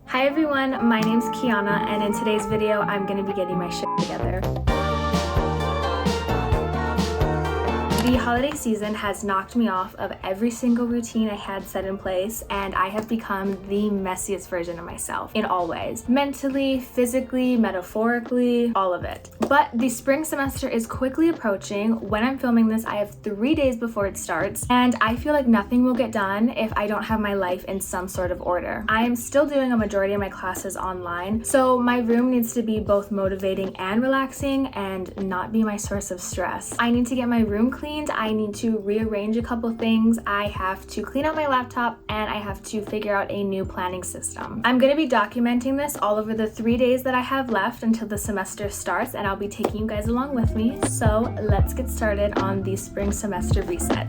Hi everyone, my name's Kiana, and in today's video I'm going to be getting my shit together. The holiday season has knocked me off of every single routine I had set in place, and I have become the messiest version of myself in all ways. Mentally, physically, metaphorically, all of it. But the spring semester is quickly approaching. When I'm filming this, I have 3 days before it starts, and I feel like nothing will get done if I don't have my life in some sort of order. I am still doing a majority of my classes online, so my room needs to be both motivating and relaxing and not be my source of stress. I need to get my room cleaned, I need to rearrange a couple things, I have to clean out my laptop, and I have to figure out a new planning system. I'm going to be documenting this all over the 3 days that I have left until the semester starts, and I'll be taking you guys along with me. So let's get started on the spring semester reset.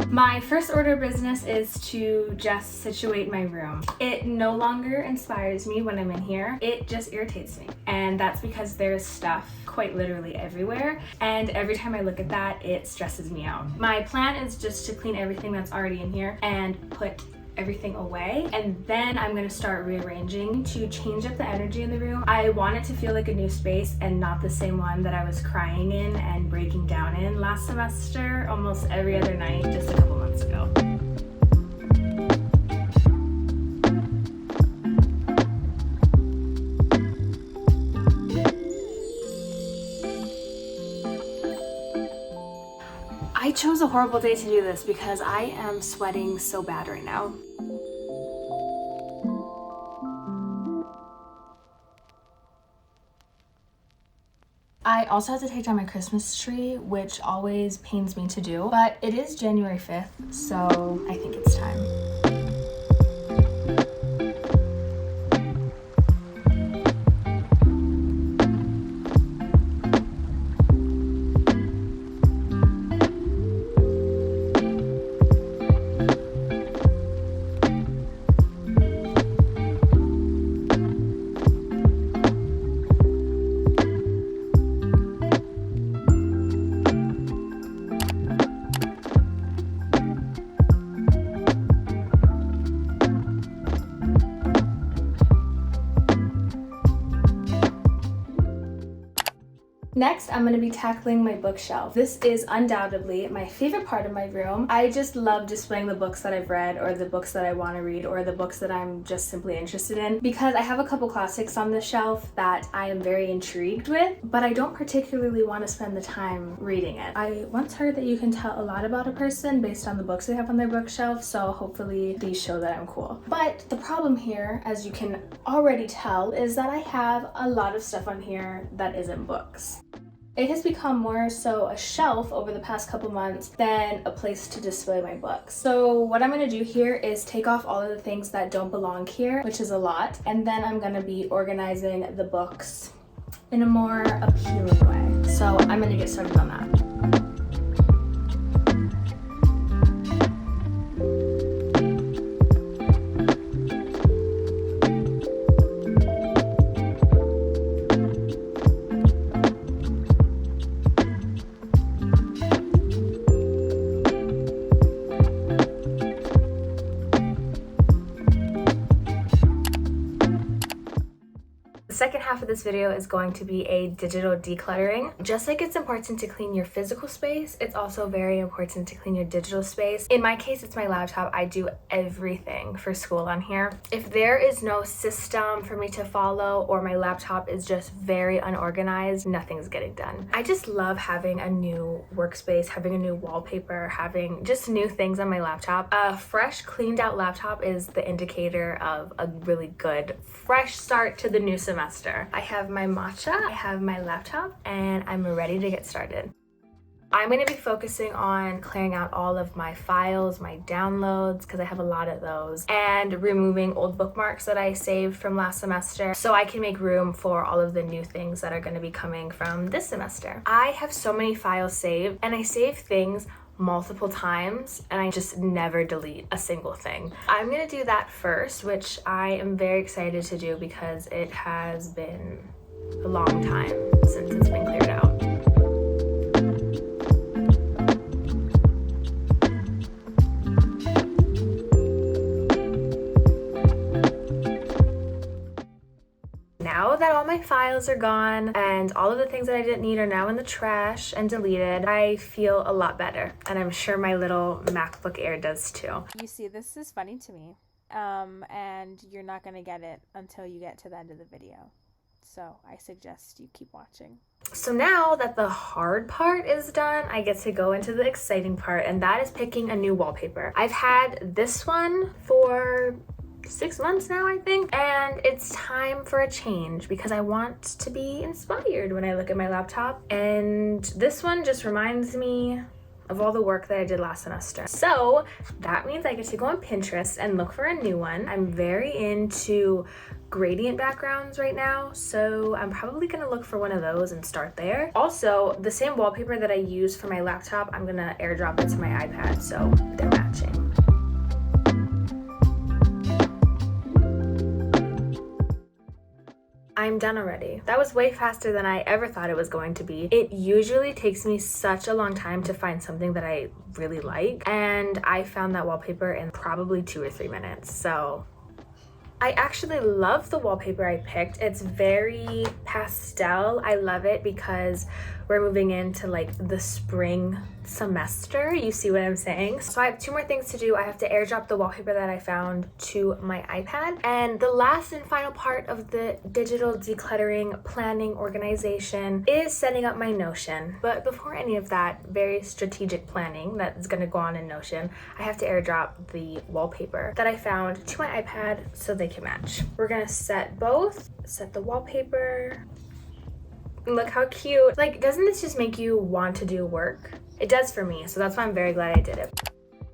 My first order of business is to just situate my room. It no longer inspires me when I'm in here. It just irritates me. And that's because there's stuff quite literally everywhere. And every time I look at that, it stresses me out. My plan is just to clean everything that's already in here and put everything away, and then I'm going to start rearranging to change up the energy in the room. I want it to feel like a new space and not the same one that I was crying in and breaking down in last semester almost every other night just a couple months ago. I chose a horrible day to do this because I am sweating so bad right now. I also have to take down my Christmas tree, which always pains me to do, but it is January 5th, so I think it's time. Next, I'm going to be tackling my bookshelf. This is undoubtedly my favorite part of my room. I just love displaying the books that I've read, or the books that I want to read, or the books that I'm just simply interested in, because I have a couple classics on the shelf that I am very intrigued with, but I don't particularly want to spend the time reading it. I once heard that you can tell a lot about a person based on the books they have on their bookshelf, so hopefully these show that I'm cool. But the problem here, as you can already tell, is that I have a lot of stuff on here that isn't books. It has become more so a shelf over the past couple months than a place to display my books. So what I'm going to do here is take off all of the things that don't belong here, which is a lot, and then I'm going to be organizing the books in a more appealing way. So I'm going to get started on that. The second half of this video is going to be a digital decluttering. Just like it's important to clean your physical space, it's also very important to clean your digital space. In my case, it's my laptop. I do everything for school on here. If there is no system for me to follow, or my laptop is just very unorganized, nothing's getting done. I just love having a new workspace, having a new wallpaper, having just new things on my laptop. A fresh, cleaned out laptop is the indicator of a really good, fresh start to the new semester. I have my matcha, I have my laptop, and I'm ready to get started. I'm going to be focusing on clearing out all of my files, my downloads, because I have a lot of those, and removing old bookmarks that I saved from last semester so I can make room for all of the new things that are going to be coming from this semester. I have so many files saved, and I save things multiple times, and I just never delete a single thing. I'm gonna do that first, which I am very excited to do because it has been a long time since it's been cleared out. my files are gone and all of the things that I didn't need are now in the trash and deleted, I feel a lot better. And I'm sure my little MacBook Air does too. You see, this is funny to me. And you're not going to get it until you get to the end of the video. So I suggest you keep watching. So now that the hard part is done, I get to go into the exciting part, and that is picking a new wallpaper. I've had this one for 6 months now, I think, and it's time for a change because I want to be inspired when I look at my laptop, and this one just reminds me of all the work that I did last semester. So that means I get to go on Pinterest and look for a new one. I'm very into gradient backgrounds right now, so I'm probably gonna look for one of those and start there. Also, the same wallpaper that I use for my laptop, I'm gonna airdrop it to my iPad, so they're matching. I'm done already. That was way faster than I ever thought it was going to be. It usually takes me such a long time to find something that I really like, and I found that wallpaper in probably 2 or 3 minutes, so I actually love the wallpaper I picked. It's very pastel. I love it because we're moving into like the spring semester. You see what I'm saying? So I have 2 more things to do. I have to airdrop the wallpaper that I found to my iPad. And the last and final part of the digital decluttering, planning, organization is setting up my Notion. But before any of that very strategic planning that is gonna go on in Notion, I have to airdrop the wallpaper that I found to my iPad so they can match. We're gonna set the wallpaper. Look how cute. Like, doesn't this just make you want to do work? It does for me, so that's why I'm very glad I did it.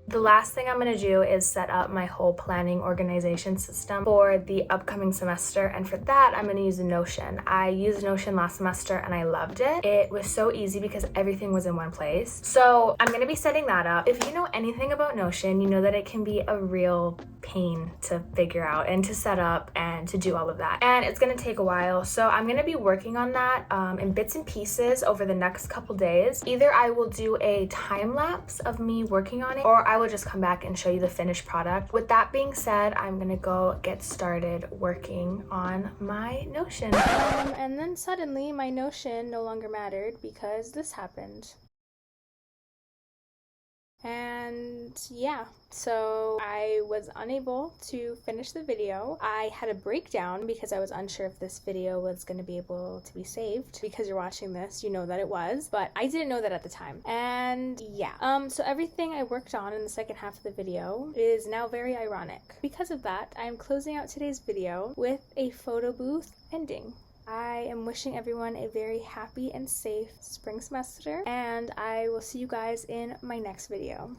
The last thing I'm gonna do is set up my whole planning organization system for the upcoming semester, and for that I'm gonna use Notion. I used Notion last semester and I loved it. It was so easy because everything was in one place. So I'm gonna be setting that up. If you know anything about Notion, you know that it can be a real pain to figure out and to set up and to do all of that. And it's gonna take a while. So I'm gonna be working on that in bits and pieces over the next couple days. Either I will do a time lapse of me working on it, or I will just come back and show you the finished product. With that being said, I'm gonna go get started working on my Notion. And then suddenly my Notion no longer mattered because this happened. And yeah, so I was unable to finish the video. I had a breakdown because I was unsure if this video was going to be able to be saved. Because you're watching this, you know that it was, but I didn't know that at the time. And yeah, so everything I worked on in the second half of the video is now very ironic. Because of that, I am closing out today's video with a photo booth ending. I am wishing everyone a very happy and safe spring semester, and I will see you guys in my next video.